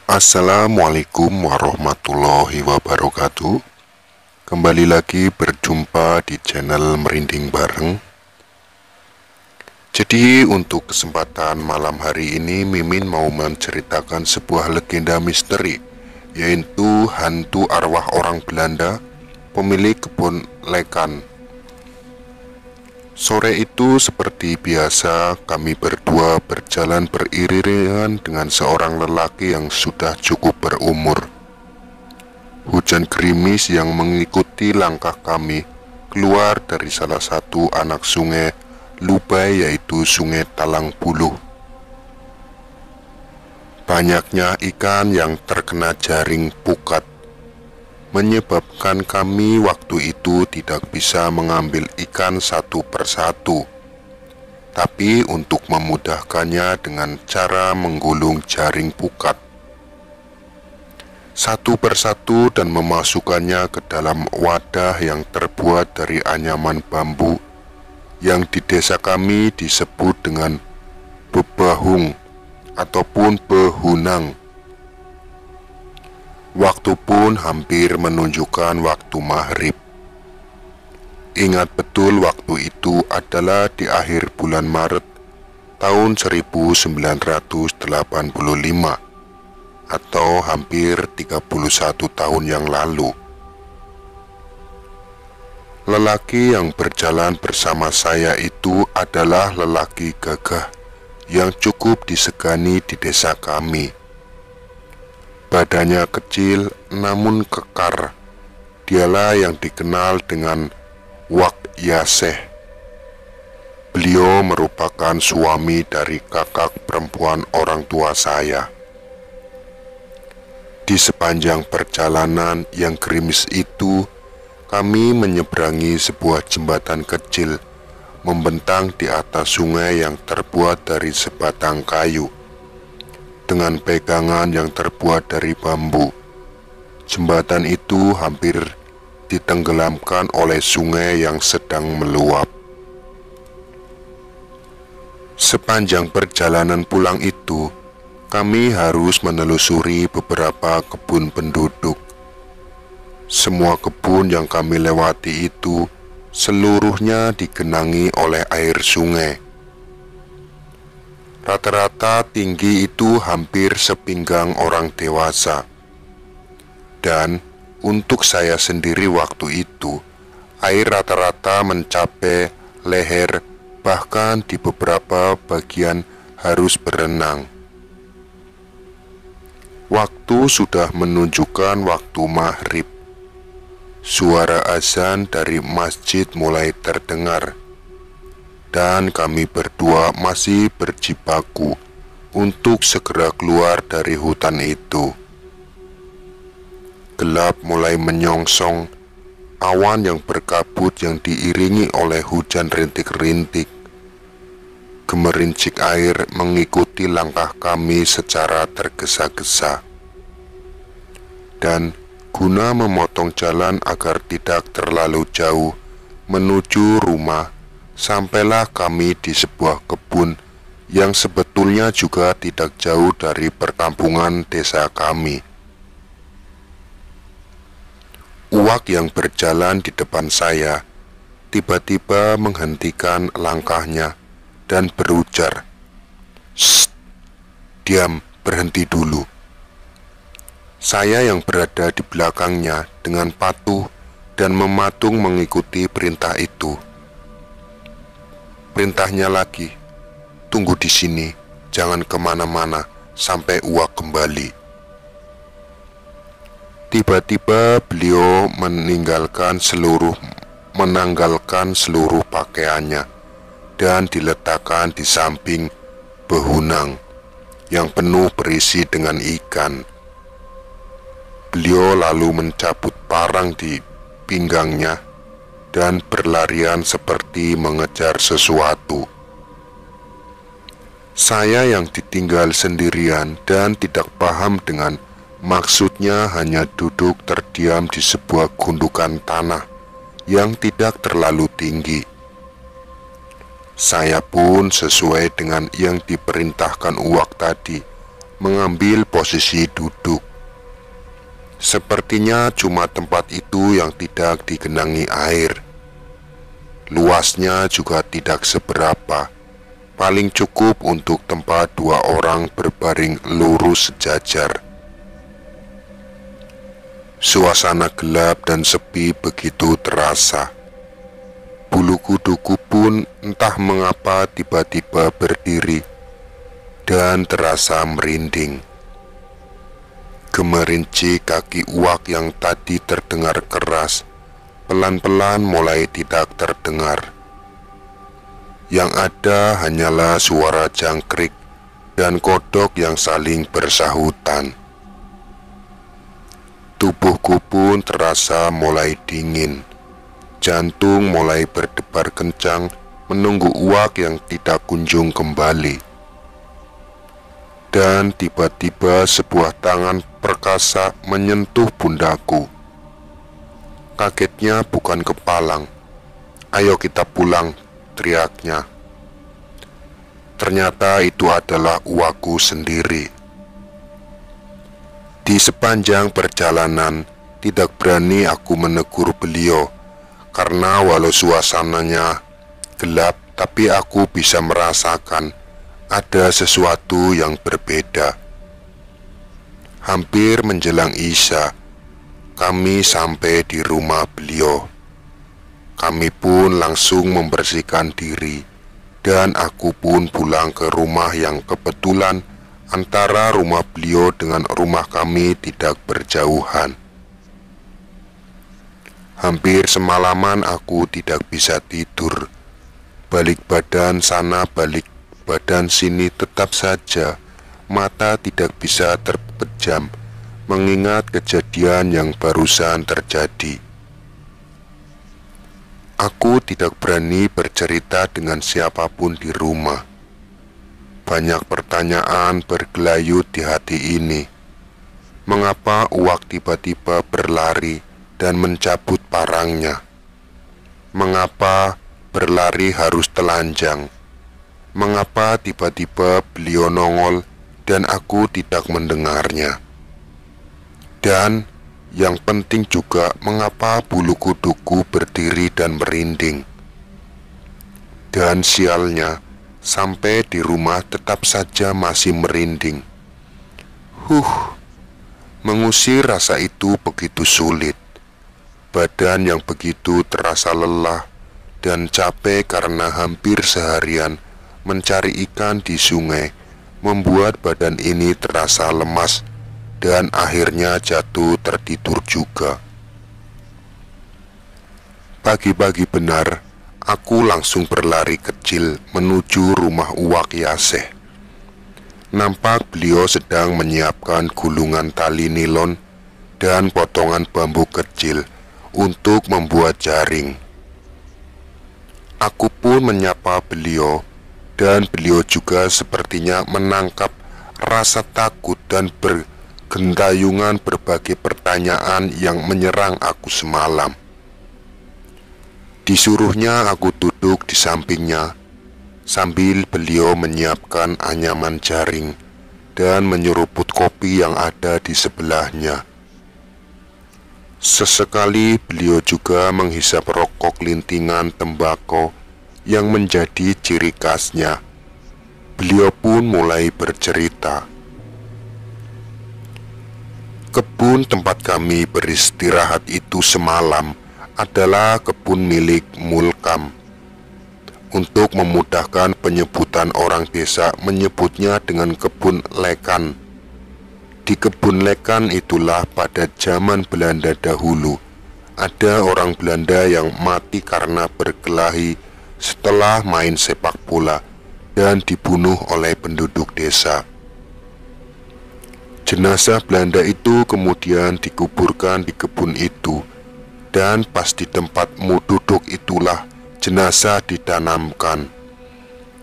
Assalamualaikum warahmatullahi wabarakatuh. Kembali lagi berjumpa di channel Merinding Bareng. Jadi untuk kesempatan malam hari ini Mimin mau menceritakan sebuah legenda misteri, yaitu hantu arwah orang Belanda pemilik kebun Lekan. Sore itu seperti biasa kami berdua berjalan beriringan dengan seorang lelaki yang sudah cukup berumur. Hujan gerimis yang mengikuti langkah kami keluar dari salah satu anak sungai Lubai, yaitu Sungai Talang Buluh. Banyaknya ikan yang terkena jaring pukat menyebabkan kami waktu itu tidak bisa mengambil ikan satu persatu. Tapi untuk memudahkannya dengan cara menggulung jaring pukat satu persatu dan memasukkannya ke dalam wadah yang terbuat dari anyaman bambu yang di desa kami disebut dengan bebahung ataupun behunang. Waktu pun hampir menunjukkan waktu maghrib. Ingat betul waktu itu adalah di akhir bulan Maret tahun 1985 atau hampir 31 tahun yang lalu. Lelaki yang berjalan bersama saya itu adalah lelaki gagah yang cukup disegani di desa kami. Badannya kecil namun kekar. Dialah yang dikenal dengan Wak Yaseh. Beliau merupakan suami dari kakak perempuan orang tua saya. Di sepanjang perjalanan yang gerimis itu, kami menyeberangi sebuah jembatan kecil membentang di atas sungai yang terbuat dari sebatang kayu dengan pegangan yang terbuat dari bambu. Jembatan itu hampir ditenggelamkan oleh sungai yang sedang meluap. Sepanjang perjalanan pulang itu, kami harus menelusuri beberapa kebun penduduk. Semua kebun yang kami lewati itu seluruhnya digenangi oleh air sungai. Rata-rata tinggi itu hampir sepinggang orang dewasa. Dan untuk saya sendiri waktu itu, air rata-rata mencapai leher, bahkan di beberapa bagian harus berenang. Waktu sudah menunjukkan waktu maghrib. Suara azan dari masjid mulai terdengar, dan kami berdua masih berjibaku untuk segera keluar dari hutan itu. Gelap mulai menyongsong, awan yang berkabut yang diiringi oleh hujan rintik-rintik. Gemerincik air mengikuti langkah kami secara tergesa-gesa. Dan guna memotong jalan agar tidak terlalu jauh menuju rumah, sampailah kami di sebuah kebun yang sebetulnya juga tidak jauh dari perkampungan desa kami. Uwak yang berjalan di depan saya tiba-tiba menghentikan langkahnya dan berujar, "Shh, diam, berhenti dulu." Saya yang berada di belakangnya dengan patuh dan mematung mengikuti perintah itu. Perintahnya lagi, "Tunggu di sini, jangan kemana-mana sampai Uwak kembali." Tiba-tiba beliau menanggalkan seluruh pakaiannya dan diletakkan di samping behunang yang penuh berisi dengan ikan. Beliau lalu mencabut parang di pinggangnya dan berlarian seperti mengejar sesuatu. Saya yang ditinggal sendirian dan tidak paham dengan maksudnya hanya duduk terdiam di sebuah gundukan tanah yang tidak terlalu tinggi. Saya pun sesuai dengan yang diperintahkan Uwak tadi mengambil posisi duduk. Sepertinya cuma tempat itu yang tidak digenangi air. Luasnya juga tidak seberapa, paling cukup untuk tempat 2 orang berbaring lurus sejajar. Suasana gelap dan sepi begitu terasa. Bulu kuduku pun entah mengapa tiba-tiba berdiri dan terasa merinding. Gemerinci kaki Uwak yang tadi terdengar keras, pelan-pelan mulai tidak terdengar. Yang ada hanyalah suara jangkrik dan kodok yang saling bersahutan. Tubuhku pun terasa mulai dingin. Jantung mulai berdebar kencang menunggu Uwak yang tidak kunjung kembali. Dan tiba-tiba sebuah tangan perkasa menyentuh pundakku. Kagetnya bukan kepalang. "Ayo kita pulang," teriaknya. Ternyata itu adalah Uwakku sendiri. Di sepanjang perjalanan, tidak berani aku menegur beliau, karena walau suasananya gelap, tapi aku bisa merasakan ada sesuatu yang berbeda. Hampir menjelang Isya, kami sampai di rumah beliau. Kami pun langsung membersihkan diri, dan aku pun pulang ke rumah yang kebetulan antara rumah beliau dengan rumah kami tidak berjauhan. Hampir semalaman aku tidak bisa tidur. Balik badan sana, balik badan sini, tetap saja mata tidak bisa terpejam mengingat kejadian yang barusan terjadi. Aku tidak berani bercerita dengan siapapun di rumah. Banyak pertanyaan bergelayut di hati ini. Mengapa Uwak tiba-tiba berlari dan mencabut parangnya? Mengapa berlari harus telanjang? Mengapa tiba-tiba beliau nongol dan aku tidak mendengarnya? Dan yang penting juga, mengapa bulu kuduku berdiri dan merinding? Dan sialnya, sampai di rumah tetap saja masih merinding. Mengusir rasa itu begitu sulit. Badan yang begitu terasa lelah dan capek karena hampir seharian mencari ikan di sungai membuat badan ini terasa lemas dan akhirnya jatuh tertidur juga. Pagi-pagi benar, aku langsung berlari kecil menuju rumah Uwak Yaseh. Nampak beliau sedang menyiapkan gulungan tali nilon dan potongan bambu kecil untuk membuat jaring. Aku pun menyapa beliau, dan beliau juga sepertinya menangkap rasa takut dan bergentayungan berbagai pertanyaan yang menyerang aku semalam. Disuruhnya aku duduk di sampingnya sambil beliau menyiapkan anyaman jaring dan menyeruput kopi yang ada di sebelahnya. Sesekali beliau juga menghisap rokok lintingan tembakau yang menjadi ciri khasnya. Beliau pun mulai bercerita. Kebun tempat kami beristirahat itu semalam adalah kebun milik Mulkam. Untuk memudahkan penyebutan, orang desa menyebutnya dengan kebun Lekan. Di kebun Lekan itulah pada zaman Belanda dahulu ada orang Belanda yang mati karena berkelahi setelah main sepak bola dan dibunuh oleh penduduk desa. Jenazah Belanda itu kemudian dikuburkan di kebun itu, dan pas di tempatmu duduk itulah jenazah ditanamkan.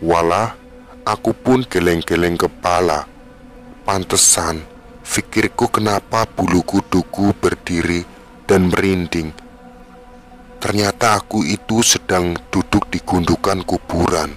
Walah, aku pun geleng-geleng kepala. Pantesan, pikirku kenapa bulu kuduku berdiri dan merinding. Ternyata aku itu sedang duduk di gundukan kuburan.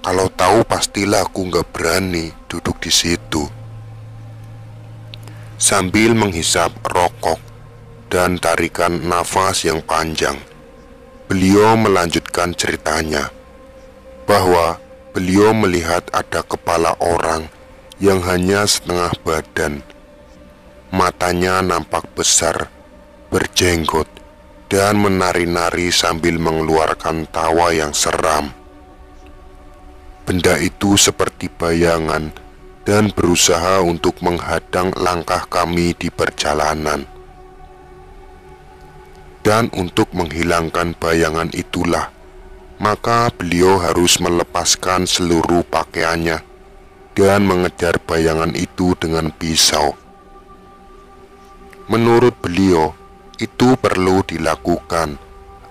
Kalau tahu pastilah aku gak berani duduk di situ. sambil menghisap rokok dan tarikan nafas yang panjang. Beliau melanjutkan ceritanya bahwa beliau melihat ada kepala orang yang hanya setengah badan. Matanya nampak besar, berjenggot, dan menari-nari sambil mengeluarkan tawa yang seram. Benda itu seperti bayangan dan berusaha untuk menghadang langkah kami di perjalanan. Dan untuk menghilangkan bayangan itulah, maka beliau harus melepaskan seluruh pakaiannya dan mengejar bayangan itu dengan pisau. Menurut beliau, itu perlu dilakukan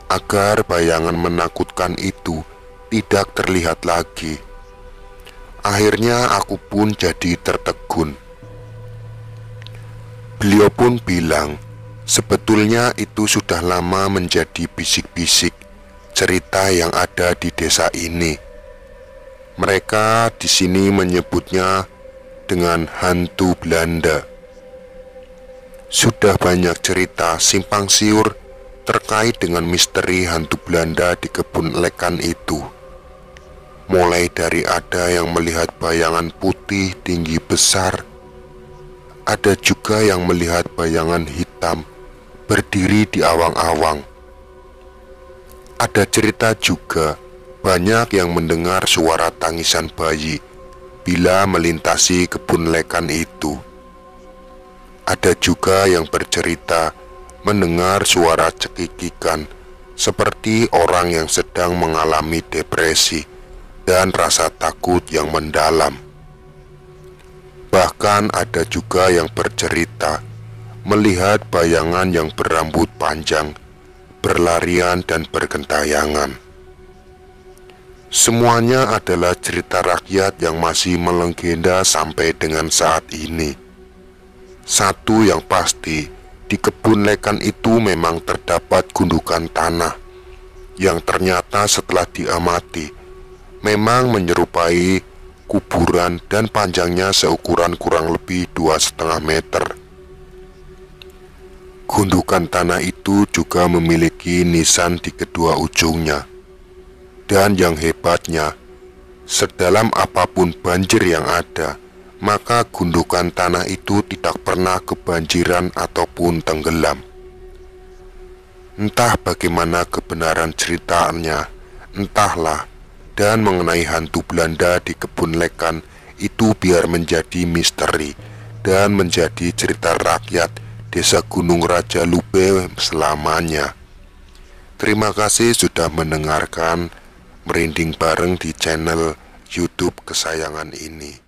agar bayangan menakutkan itu tidak terlihat lagi. Akhirnya aku pun jadi tertegun. Beliau pun bilang, sebetulnya itu sudah lama menjadi bisik-bisik cerita yang ada di desa ini. Mereka di sini menyebutnya dengan hantu Belanda. Sudah banyak cerita simpang siur terkait dengan misteri hantu Belanda di kebun lekan itu. Mulai dari ada yang melihat bayangan putih tinggi besar, ada juga yang melihat bayangan hitam berdiri di awang-awang. Ada cerita juga banyak yang mendengar suara tangisan bayi bila melintasi kebun lekan itu. Ada juga yang bercerita mendengar suara cekikikan seperti orang yang sedang mengalami depresi dan rasa takut yang mendalam. Bahkan ada juga yang bercerita melihat bayangan yang berambut panjang, berlarian dan bergentayangan. Semuanya adalah cerita rakyat yang masih melegenda sampai dengan saat ini. Satu yang pasti, di kebun lekan itu memang terdapat gundukan tanah yang ternyata setelah diamati memang menyerupai kuburan dan panjangnya seukuran kurang lebih 2,5 meter. Gundukan tanah itu juga memiliki nisan di kedua ujungnya. Dan yang hebatnya, sedalam apapun banjir yang ada, maka gundukan tanah itu tidak pernah kebanjiran ataupun tenggelam. Entah bagaimana kebenaran ceritanya, entahlah. Dan mengenai hantu Belanda di kebun lekan itu biar menjadi misteri dan menjadi cerita rakyat desa Gunung Raja Lube selamanya. Terima kasih sudah mendengarkan Merinding bareng di channel YouTube kesayangan ini.